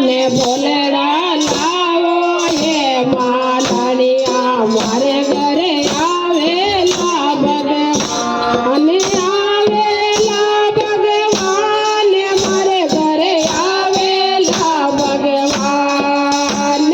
ને બોલેડા લાવો એ માલણિયા મારે ઘરે આવેલા ભગવાન આવેલા ભગવાન મારે ઘરે આવેલા ભગવાન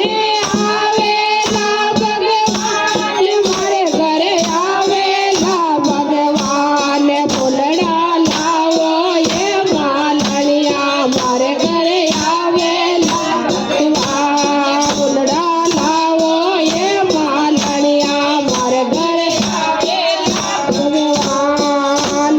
આવેલા ભગવાન મારે ઘરે આવેલા ભગવાન બોલડા લાવો એ માલણિયા મારે ઘરે આવેલા ભગવાન બોલડા લાવો એ માલણિયા મારે ઘરે આવેલા ભગવાન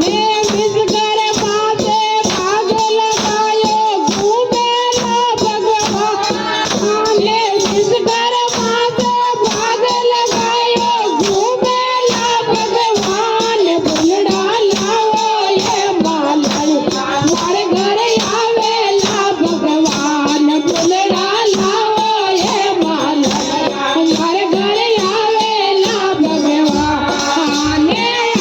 વિષ ઘર પાસે ભાગ લગાયો ઘૂમેલા ભગવાન વિષ ઘર પાસે ભાગ લગાયો ઘૂમેલા ભગવાન બોલડા લાવો એ માલણિયા મારે ઘરે આવેલા ભગવાન બોલડા લાવો એ માલણિયા મારે ઘરે આવેલા ભગવાન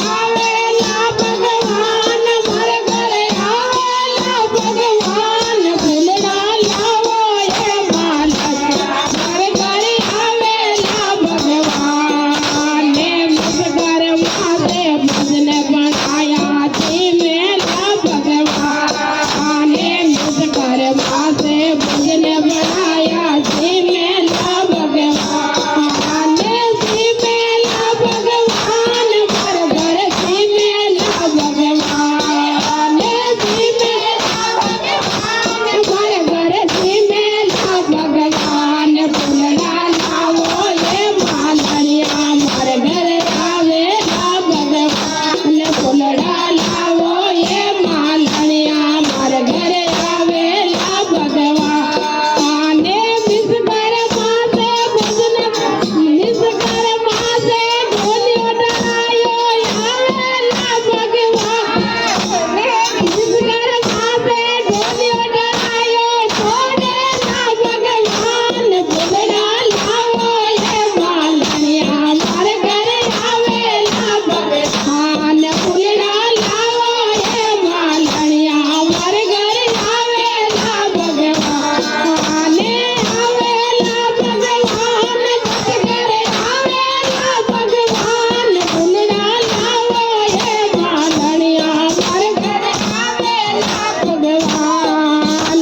આવેલા ભગવાન મારે ઘરે આવેલા ભગવાન બોલડા લાવો એ માલણિયા મારે ઘરે આવેલા ભગવાન મુજ ઘર માથે ભજને બનાયા છે મેલા ભગવાન મુજ ઘર માથે ભજને બનાયા છે મેલા ભગવાન શ્રી મેલા ભગવાન મારે ઘર શ્રી મેલા ભગવાન શ્રી મેલા ભગવાન મારે ઘર શ્રી મેલા ભગવાન બોલડા લાવો એ માલણિયા મારે ઘરે આવેલા ભગવાન બોલડા લાવો એ માલણિયા મારે ઘરે આવેલા ભગવાન વિષ ઘર માથે ભજને વિષ ઘર માથે ઢોલિયો ડરાયો આવેલા ભગવાન વિષ ઘર માથે ઢોલિયો ડરાયો છોડેલા ભગવાન બોલડા લાવો એ માલણિયા મારે ઘરે આવેલા ભગવાન બોલડા લાવો એ માલણિયા મારે ઘરે આવેલા ભગવાન આવેલા ભગવાન મારે ઘરે આવેલા ભગવાન બોલડા લાવો એ માલણિયા મારે ઘરે આવેલા ભગવાન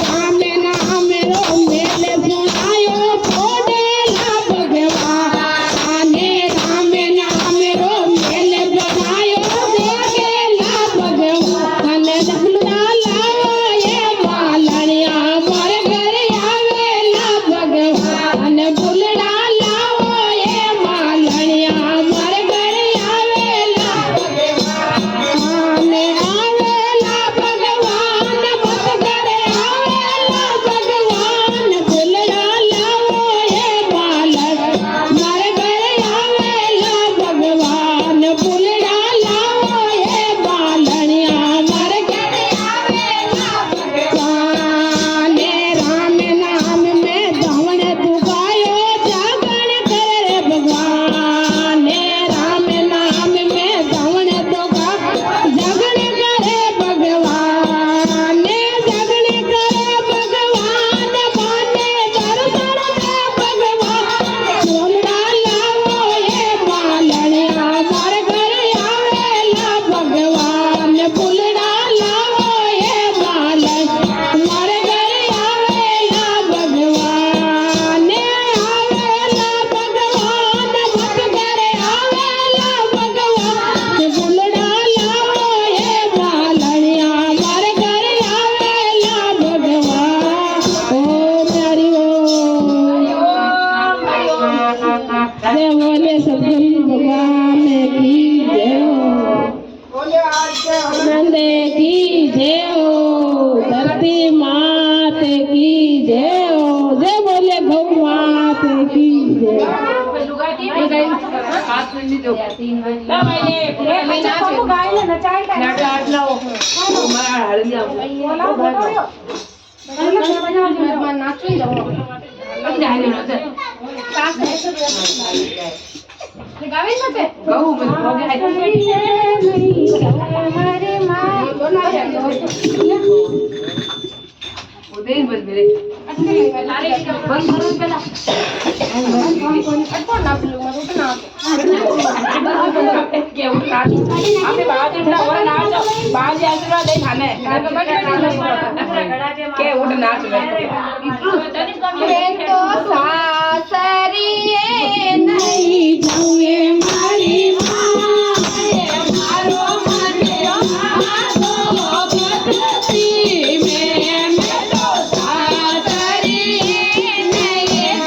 રામ નામ રો મેલ સુનાયો છોડેલા ભગવાન રામ નામ રો મેલ બનાયો દેખેલા ભગવાન બોલડા લાવો એ માલણિયા મારે ઘરે આવેલા ભગવાન બોલડા લાવો એ માલણિયા મારે ઘરે આવેલા ભગવાન આવેલા ભગવાન મત ઘરે આવેલા ભગવાન બોલડા લાવો એ માલણિયા મારે ઘરે આવેલા ભગવાન બોલડા લાવો એ માલણિયા મારે ઘરે આવેલા ભગવાન રામ નામ મેં ધવણ દુભાયો જાગણ કરે રે ભગવાન રામ નામ મેં ધવણ દુભા જગણ કરે ભગવાન જગણ કરે ભગવાન માને દર્શન દે ભગવાન બોલડા લાવો એ માલણિયા મારે ઘરે આવેલા ભગવાન બોલડા લાવો એ માલણિયા મારે ઘરે આવેલા ભગવાન આવેલા ભગવાન મત ઘરે આવેલા ભગવાન બોલડા લાવો એ માલણિયા મારે ઘરે આવેલા ભગવાન ઓમ હરિ ઓમ જય બોલે સદગુરુ ભગવાન કી જય નંદ કી જય ધરતી માત કી જય જય બોલે ગૌ માત કી જય સાસરીએ નહીં જવે મારી માએ મારો મને આદો ભક્તિ મેં તો સાસરીએ નહીં જવે મારી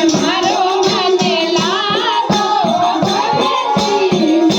માએ મારો મને લાગો ભક્તિ મેં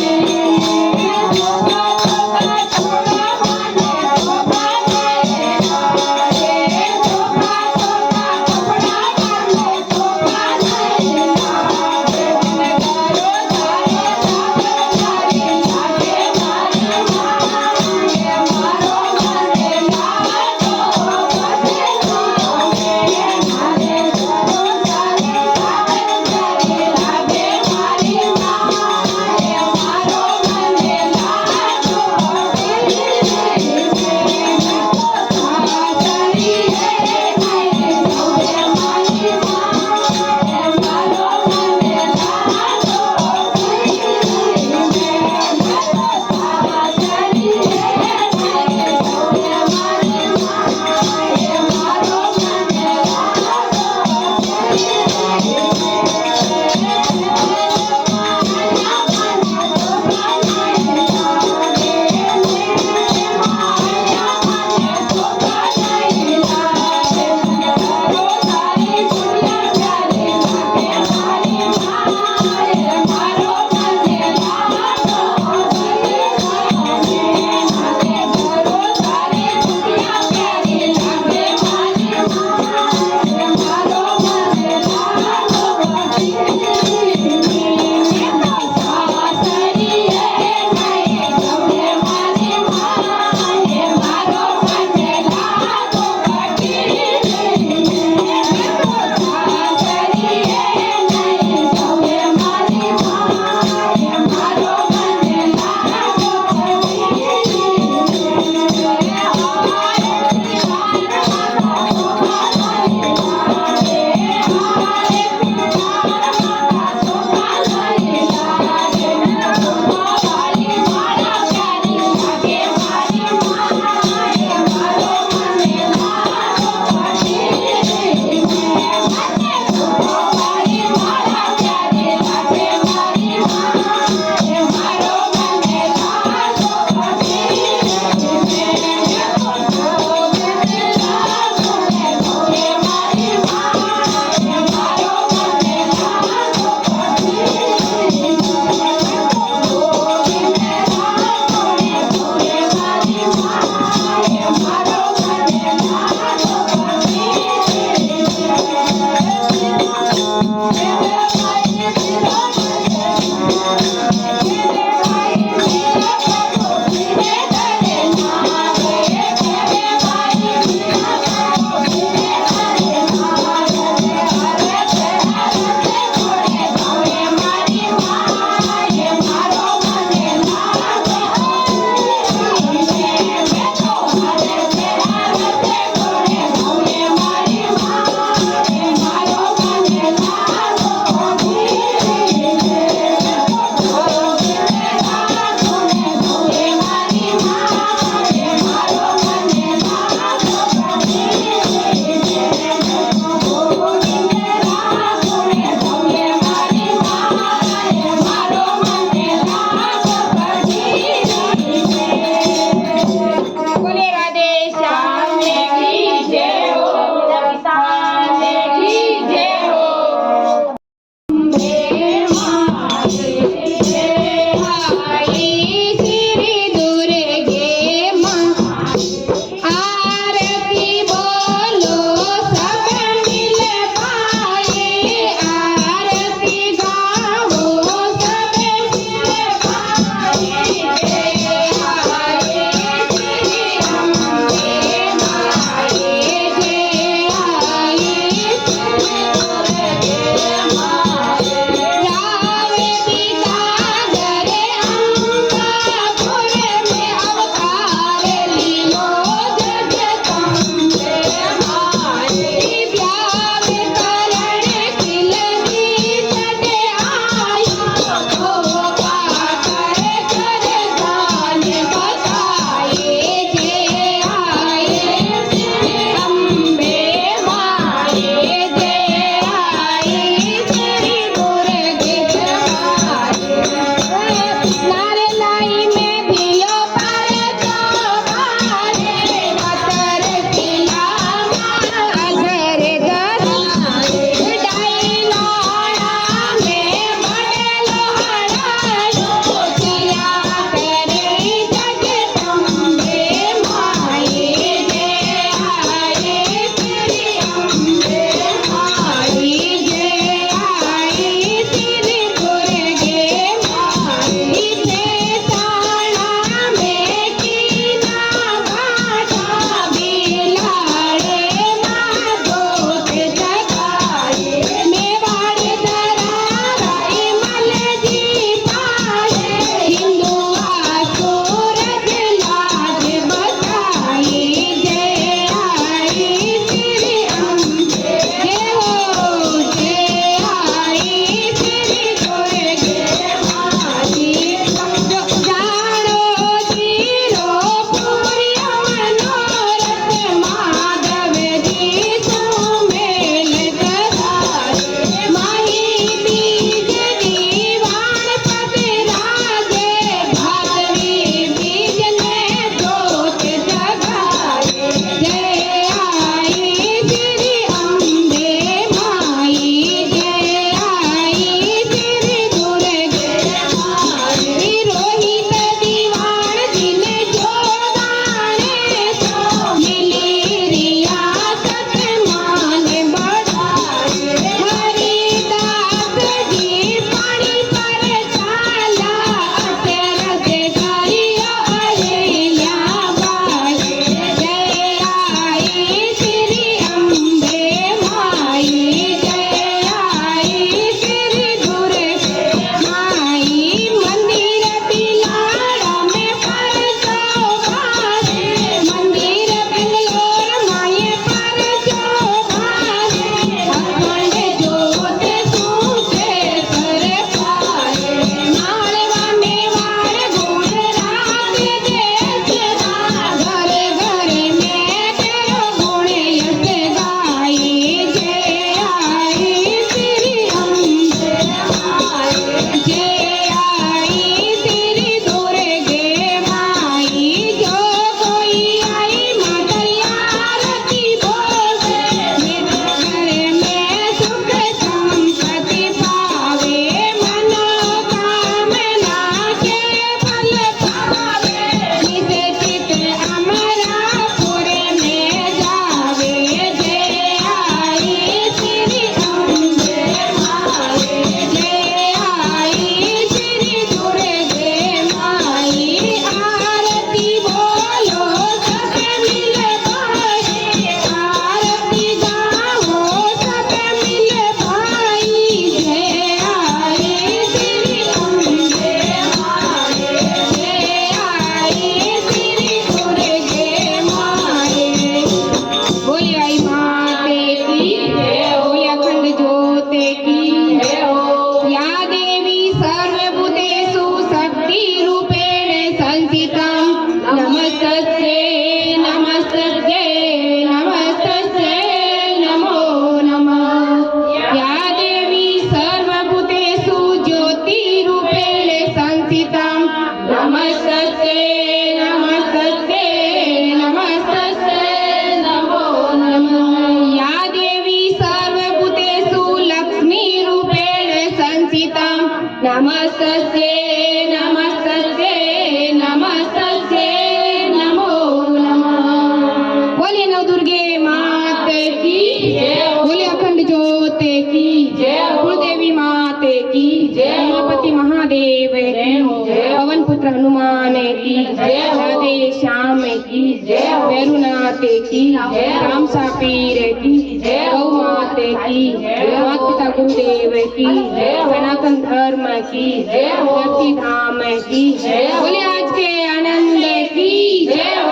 दुर्गे माते की जय, बोले अखंड ज्योत की जय, कुलदेवी माते की जय, उमापति महादेव की जय, पवन पुत्र हनुमान की जय, राधे श्याम की जय, भैरुनाथ की जय, राम सापीर की जय, गौ माते की जय, मात पिता गुरुदेव की जय, सनातन धर्म की जय, धरती धाम की जय, बोले आज के आनंद की जय।